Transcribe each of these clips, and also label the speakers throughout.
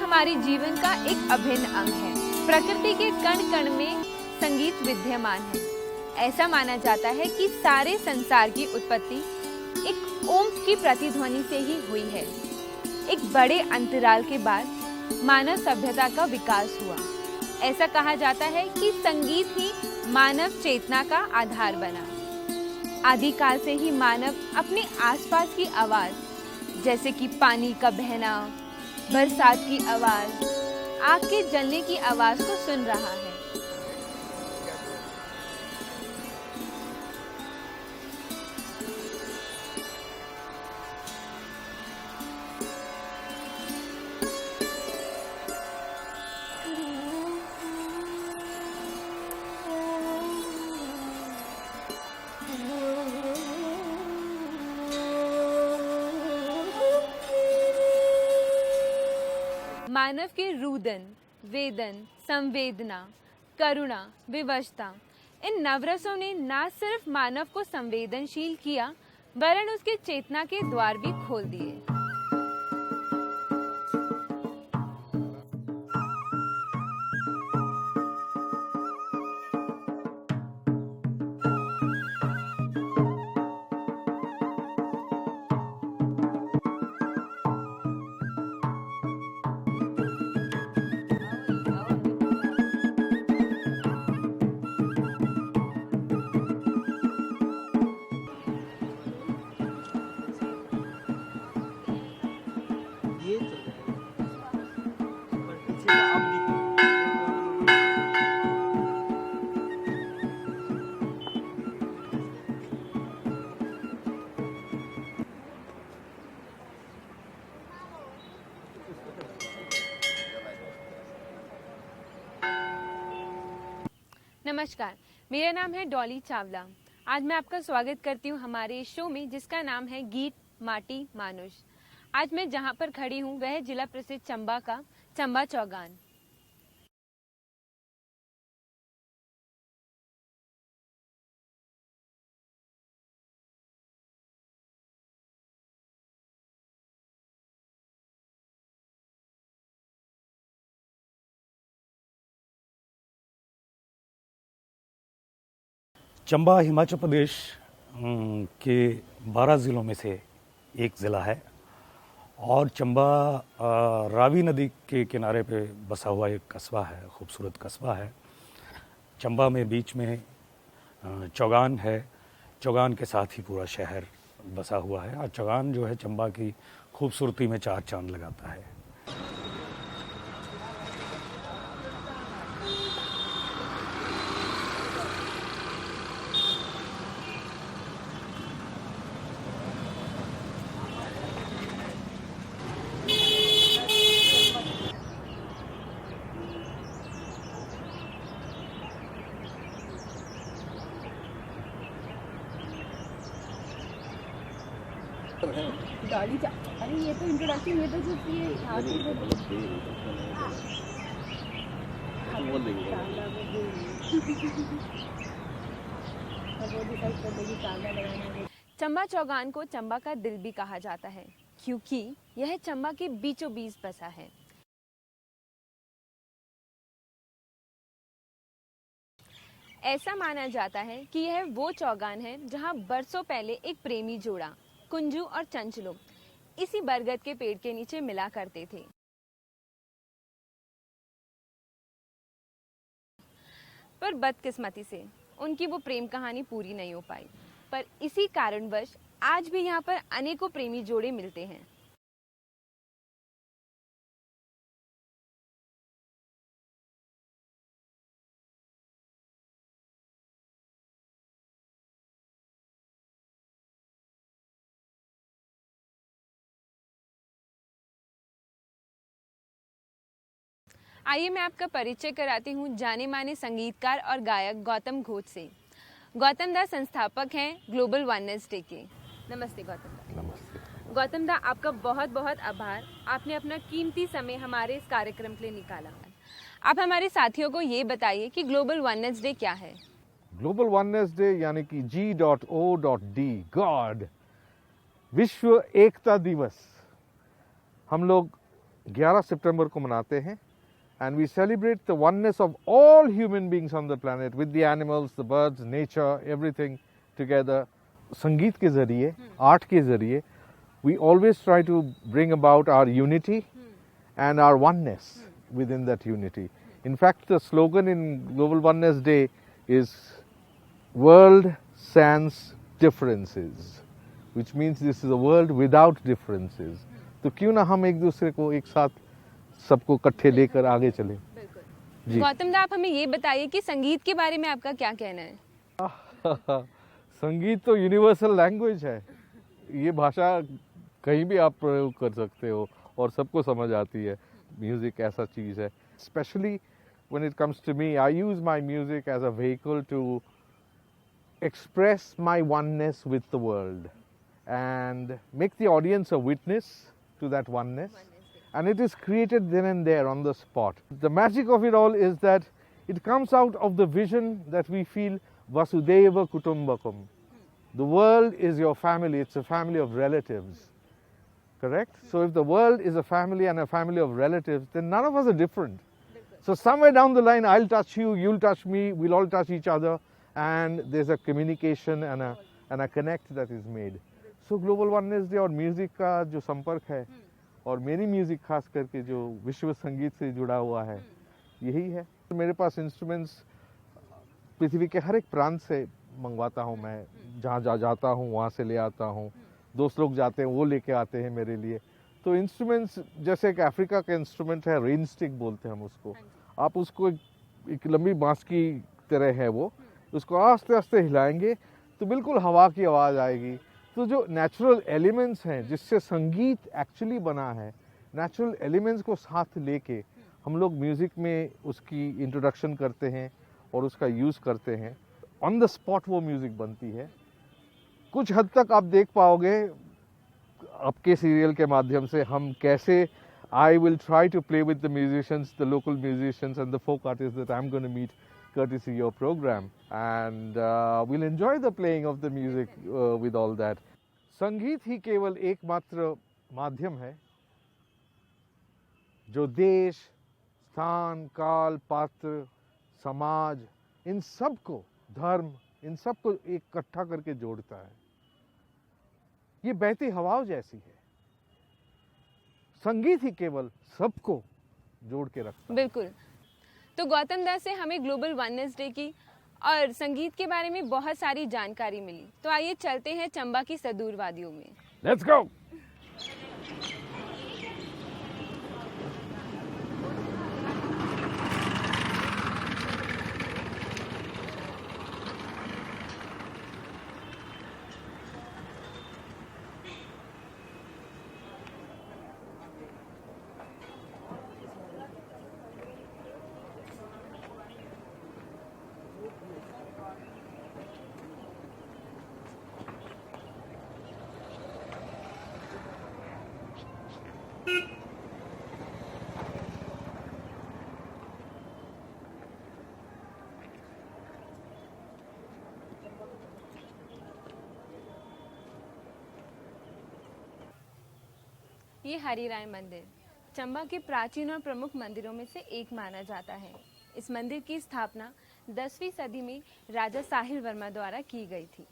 Speaker 1: हमारे जीवन का एक अभिन्न अंग है। प्रकृति के कण कण में संगीत विद्यमान है। ऐसा माना जाता है कि सारे संसार की उत्पत्ति एक ओम की प्रतिध्वनि से ही हुई है। एक बड़े अंतराल के बाद मानव सभ्यता का विकास हुआ। ऐसा कहा जाता है कि संगीत ही मानव चेतना का आधार बना। आदिकाल से ही मानव अपने आसपास की आवाज, जैसे कि पानी का बहना, बरसात की आवाज, आग के जलने की आवाज को सुन रहा है। मानव के रुदन, वेदन, संवेदना, करुणा, विवशता, इन नवरसों ने न सिर्फ मानव को संवेदनशील किया, वरन उसके चेतना के द्वार भी खोल दिए। नमस्कार, मेरा नाम है डॉली चावला। आज मैं आपका स्वागत करती हूँ हमारे शो में, जिसका नाम है गीत माटी मानुष। आज मैं जहाँ पर खड़ी हूँ वह है जिला प्रसिद्ध चंबा का चंबा चौगान।
Speaker 2: चंबा हिमाचल प्रदेश के 12 ज़िलों में से एक ज़िला है और चंबा रावी नदी के किनारे पे बसा हुआ एक कस्बा है, खूबसूरत कस्बा है। चंबा में बीच में चौगान है। चौगान के साथ ही पूरा शहर बसा हुआ है और चौगान जो है चंबा की खूबसूरती में चार चांद लगाता है।
Speaker 1: अरे ये तो इंट्रोडक्शन, ये तो सिर्फ ये चंबा चौगान को चंबा का दिल भी कहा जाता है, क्योंकि यह चंबा के बीचों बीच बसा है। ऐसा माना जाता है कि यह वो चौगान है जहां बरसों पहले एक प्रेमी जोड़ा कुंजू और चंचलो इसी बरगद के पेड़ के नीचे मिला करते थे। पर बदकिस्मती से उनकी वो प्रेम कहानी पूरी नहीं हो पाई। पर इसी कारणवश आज भी यहाँ पर अनेकों प्रेमी जोड़े मिलते हैं। आइए मैं आपका परिचय कराती हूँ जाने माने संगीतकार और गायक गौतम घोष से। गौतम दा संस्थापक हैं ग्लोबल वननेस डे के। नमस्ते गौतम दा।
Speaker 2: नमस्ते।
Speaker 1: गौतम दा, आपका बहुत बहुत आभार, आपने अपना कीमती समय हमारे इस कार्यक्रम के लिए निकाला। आप हमारे साथियों को ये बताइए कि ग्लोबल वननेस डे क्या है।
Speaker 3: ग्लोबल वननेस डे यानी कि G.O.D गॉड, विश्व एकता दिवस। हम लोग 11 सितंबर को मनाते हैं and we celebrate the oneness of all human beings on the planet with the animals, the birds, nature, everything together. संगीत के ज़रिए, आर्ट के ज़रिए we always try to bring about our unity and our oneness within that unity. In fact, the slogan in Global Oneness Day is World Sans Differences, which means this is a world without differences. तो क्यों ना हम एक दूसरे को एक साथ सबको इकट्ठे लेकर आगे चलें। जी।
Speaker 1: गौतम दा, आप हमें ये बताइए कि संगीत के बारे में आपका क्या कहना है?
Speaker 3: संगीत तो यूनिवर्सल लैंग्वेज है, ये भाषा कहीं भी आप प्रयोग कर सकते हो और सबको समझ आती है। म्यूज़िक ऐसा चीज़ है, specially when it comes to me, I use my music as a vehicle to express my oneness with the world and make the audience a witness to that oneness. And it is created then and there on the spot. The magic of it all is that it comes out of the vision that we feel Vasudeva Kutumbakam. The world is your family, it's a family of relatives. Correct? So if the world is a family and a family of relatives, then none of us are different. So somewhere down the line, I'll touch you, you'll touch me, we'll all touch each other, and there's a communication and a connect that is made. So Global Oneness Day और music का जो संपर्क है और मेरी music खास करके जो विश्व संगीत से जुड़ा हुआ है, यही है। मेरे पास इंस्ट्रूमेंट्स पृथ्वी के हर एक प्रांत से मंगवाता हूँ मैं, जहाँ जाता हूँ वहाँ से ले आता हूँ, दोस्त लोग जाते हैं वो लेके आते हैं मेरे लिए। तो इंस्ट्रूमेंट्स जैसे एक अफ्रीका का इंस्ट्रूमेंट है, रेन स्टिक बोलते हैं हम उसको। आप उसको एक लंबी बांस की तरह है वो, उसको आस्ते आस्ते हिलाएंगे तो बिल्कुल हवा की आवाज़ आएगी। तो जो नेचुरल एलिमेंट्स हैं जिससे संगीत एक्चुअली बना है, नेचुरल एलिमेंट्स को साथ लेके हम लोग म्यूज़िक में उसकी इंट्रोडक्शन करते हैं और उसका यूज़ करते हैं। ऑन द स्पॉट वो म्यूज़िक बनती है। कुछ हद तक आप देख पाओगे आपके सीरियल के माध्यम से हम कैसे I will try to play with the musicians, the local musicians and the folk artists that I'm going to meet courtesy your program, and we'll enjoy the playing of the music with all that. संगीत ही केवल एकमात्र माध्यम है जो देश, स्थान, काल, पात्र, समाज, इन सब को, धर्म, इन सब को इकट्ठा करके जोड़ता है। ये बहती हवाओं जैसी है। संगीत ही केवल सबको जोड़ के रखता है।
Speaker 1: बिल्कुल। तो गौतम दास से हमें ग्लोबल वननेस डे की और संगीत के बारे में बहुत सारी जानकारी मिली। तो आइए चलते हैं चंबा की सदूर वादियों में।
Speaker 3: Let's go.
Speaker 1: ये हरिराय मंदिर चंबा के प्राचीन और प्रमुख मंदिरों में से एक माना जाता है। इस मंदिर की स्थापना 10वीं सदी में राजा साहिल वर्मा द्वारा की गई थी।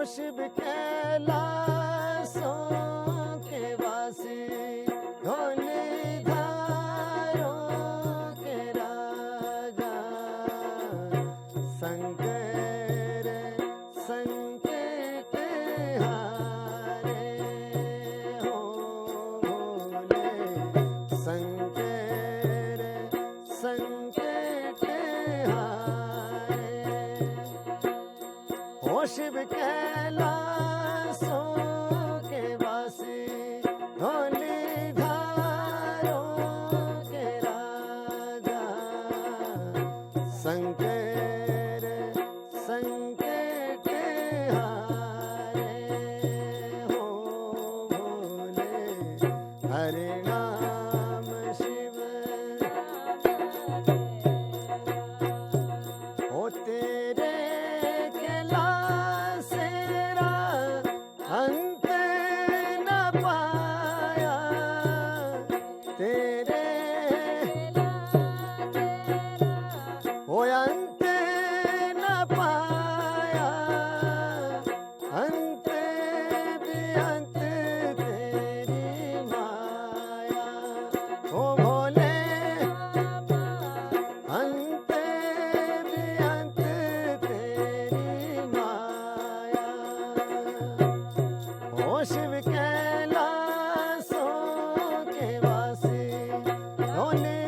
Speaker 4: शिव कैलासों के वासी धौली धारों के राजा शंकर संकट हारे हो भोले शंकर संकट हारे हो शिव कैलासों हरि नाम शिव ओ तेरे कैलासेरा अंत न पाया तेरे ओ अंत न पाया अंत भी अंत तेरी माया ओ भोले अंत भी अंत तेरी माया ओ शिव कैलासों के वासी भोले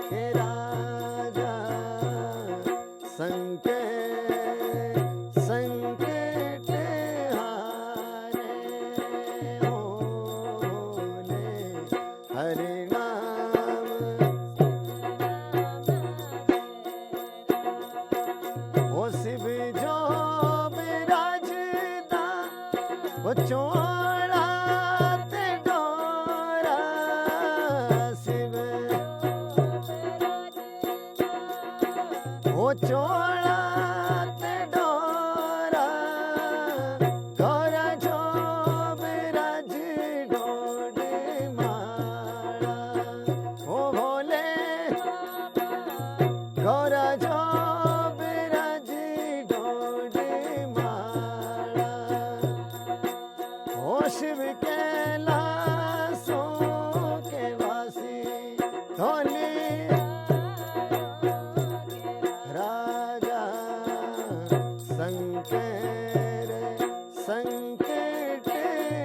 Speaker 4: के राजा संकट हारे हो भोले हरि नाम ओ शिव जो विराजदा ओ चोड़ा ते डोरा शिव ओ चोड़ा ते डोरा गौरा जो विराज डोडे मारा ओ भोले गौरा जो विराज डोडे मारा ओ शिव कैलासों के वासी धोली राजा संकट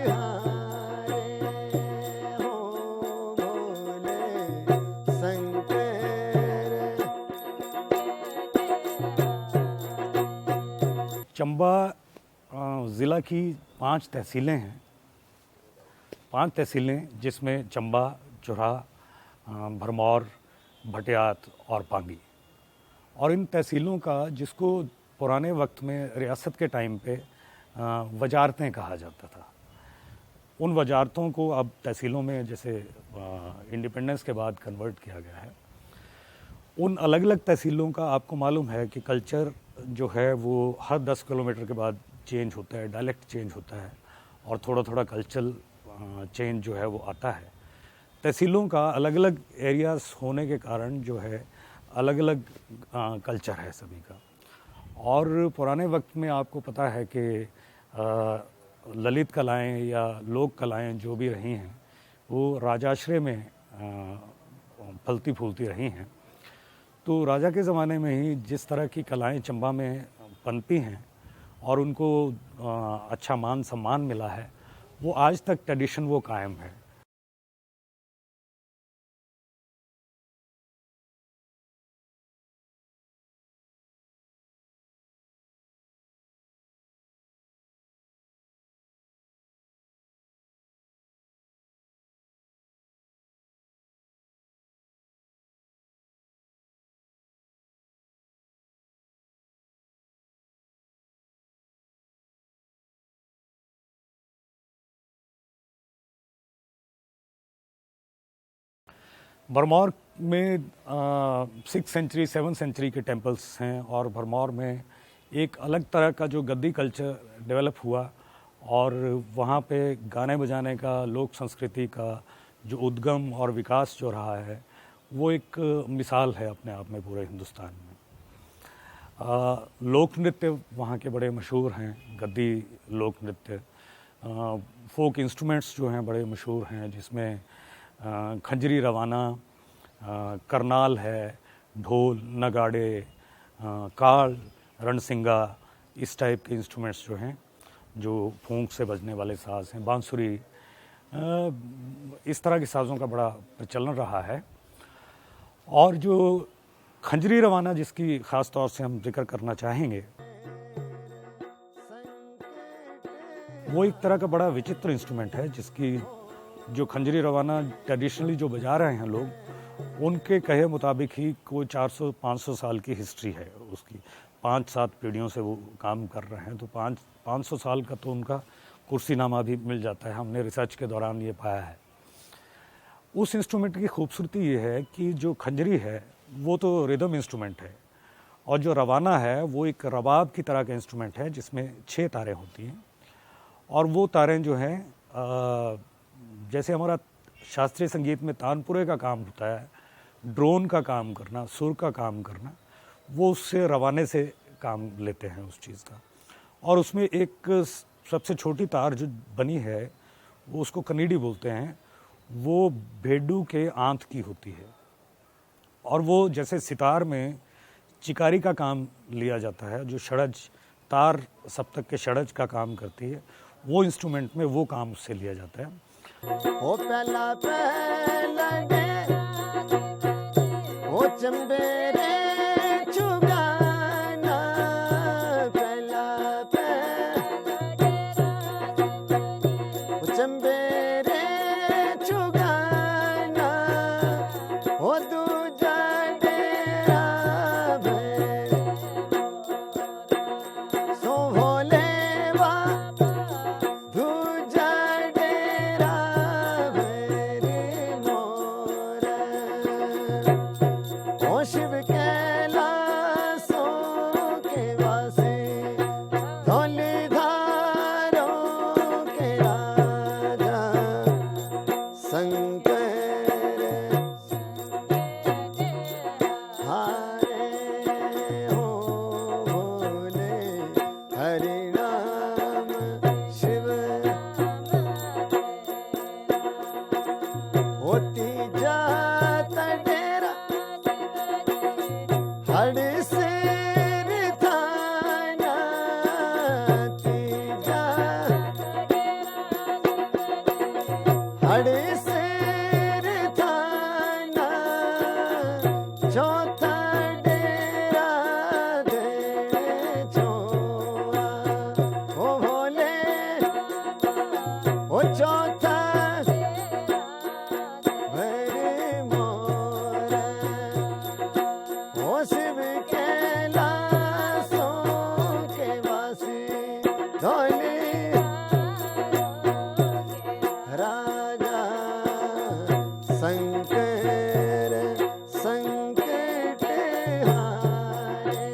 Speaker 4: हारे हो भोले संकट
Speaker 2: चंबा ज़िला की 5 तहसीलें हैं। 5 तहसीलें जिसमें चंबा, चुरा, भरमौर, भटियात और पांगी। और इन तहसीलों का जिसको पुराने वक्त में रियासत के टाइम पे वजारतें कहा जाता था, उन वजारतों को अब तहसीलों में जैसे इंडिपेंडेंस के बाद कन्वर्ट किया गया है। उन अलग अलग तहसीलों का आपको मालूम है कि कल्चर जो है वो हर 10 किलोमीटर के बाद चेंज होता है, डायलेक्ट चेंज होता है और थोड़ा थोड़ा कल्चरल चेंज जो है वो आता है। तहसीलों का अलग अलग एरियाज होने के कारण जो है अलग अलग कल्चर है सभी का। और पुराने वक्त में आपको पता है कि ललित कलाएं या लोक कलाएं जो भी रही हैं वो राजाश्रय में फलती फूलती रही हैं। तो राजा के ज़माने में ही जिस तरह की कलाएं चंबा में पनपी हैं और उनको अच्छा मान सम्मान मिला है, वो आज तक ट्रेडिशन वो कायम है। भरमौर में 6th सेंचुरी 7th सेंचुरी के टेम्पल्स हैं और भरमौर में एक अलग तरह का जो गद्दी कल्चर डेवलप हुआ और वहाँ पे गाने बजाने का, लोक संस्कृति का जो उद्गम और विकास जो रहा है वो एक मिसाल है अपने आप में पूरे हिंदुस्तान में। लोक नृत्य वहाँ के बड़े मशहूर हैं, गद्दी लोक नृत्य। फोक इंस्ट्रूमेंट्स जो हैं बड़े मशहूर हैं, जिसमें खंजरी रवाना, करनाल है, ढोल, नगाड़े, काल, रणसिंगा, इस टाइप के इंस्ट्रूमेंट्स जो हैं, जो फूंक से बजने वाले साज़ हैं, बांसुरी, इस तरह के साज़ों का बड़ा प्रचलन रहा है। और जो खंजरी रवाना जिसकी ख़ास तौर से हम जिक्र करना चाहेंगे, वो एक तरह का बड़ा विचित्र इंस्ट्रूमेंट है जिसकी जो खंजरी रवाना ट्रेडिशनली जो बजा रहे हैं लोग, उनके कहे मुताबिक ही कोई 400-500 साल की हिस्ट्री है उसकी। 5-7 पीढ़ियों से वो काम कर रहे हैं, तो 500 साल का तो उनका कुर्सीनामा भी मिल जाता है, हमने रिसर्च के दौरान ये पाया है। उस इंस्ट्रूमेंट की खूबसूरती ये है कि जो खंजरी है वो तो रिदम इंस्ट्रूमेंट है, और जो रवाना है वो एक रबाब की तरह का इंस्ट्रूमेंट है जिसमें 6 तारें होती हैं। और वो तारें जो हैं जैसे हमारा शास्त्रीय संगीत में तानपुरे का काम होता है, ड्रोन का काम करना, सुर का काम करना, वो उससे रवाने से काम लेते हैं उस चीज़ का। और उसमें एक सबसे छोटी तार जो बनी है वो उसको कनीडी बोलते हैं, वो भेडू के आंत की होती है, और वो जैसे सितार में चिकारी का काम लिया जाता है, जो षडज तार सप्तक के षडज का काम करती है, वो इंस्ट्रूमेंट में वो काम उससे लिया जाता है।
Speaker 4: ओ पहला पहला डे ओ चंबेरे चुगाना पहला पहला ओ चंबेरे चुगाना ओ दूजा डेरा भे सो भोले वा दूजा डेरा भेरी मोर ओ शिव कैलासों के वासी धौलीधारों के राजा शंकर हारे हो भोले हरि राम शिव होती जात डेरा हर सिर थाना तीजा हर सिर थाना चौथा डेरा दे छोआ ओ भोले ओ चौथा भरे मोर ओ शिव कैलासों के वासी धौली राजा शंकर संकट हारे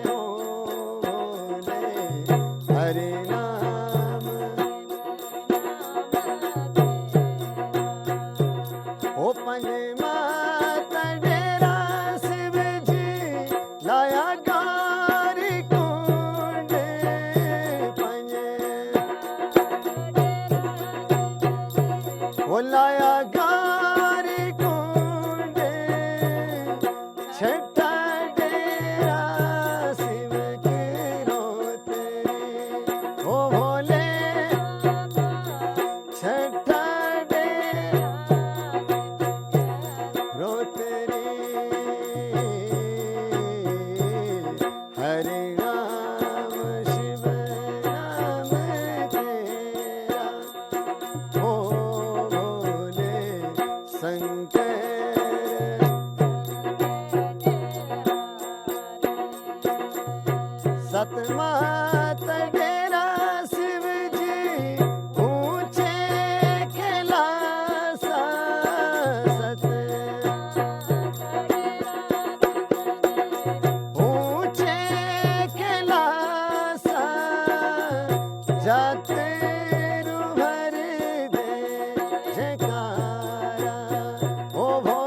Speaker 4: हो भोले हरि नाम ओ पंजमाता डेरा शिव जी लाया गारी कुंड पंज ओ लाया गारी कुंड छठा डेरा शिव के रोते ओ भोले छठा डेरा रोतरी हरि राम शिव नाम तेरा ओ भोले शंकर सतमात डेरा शिव जी ऊंचे कैलासा सत ऊंचे कैलासा जाते रुभर दे जयकारा ओ भोले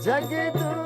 Speaker 4: जग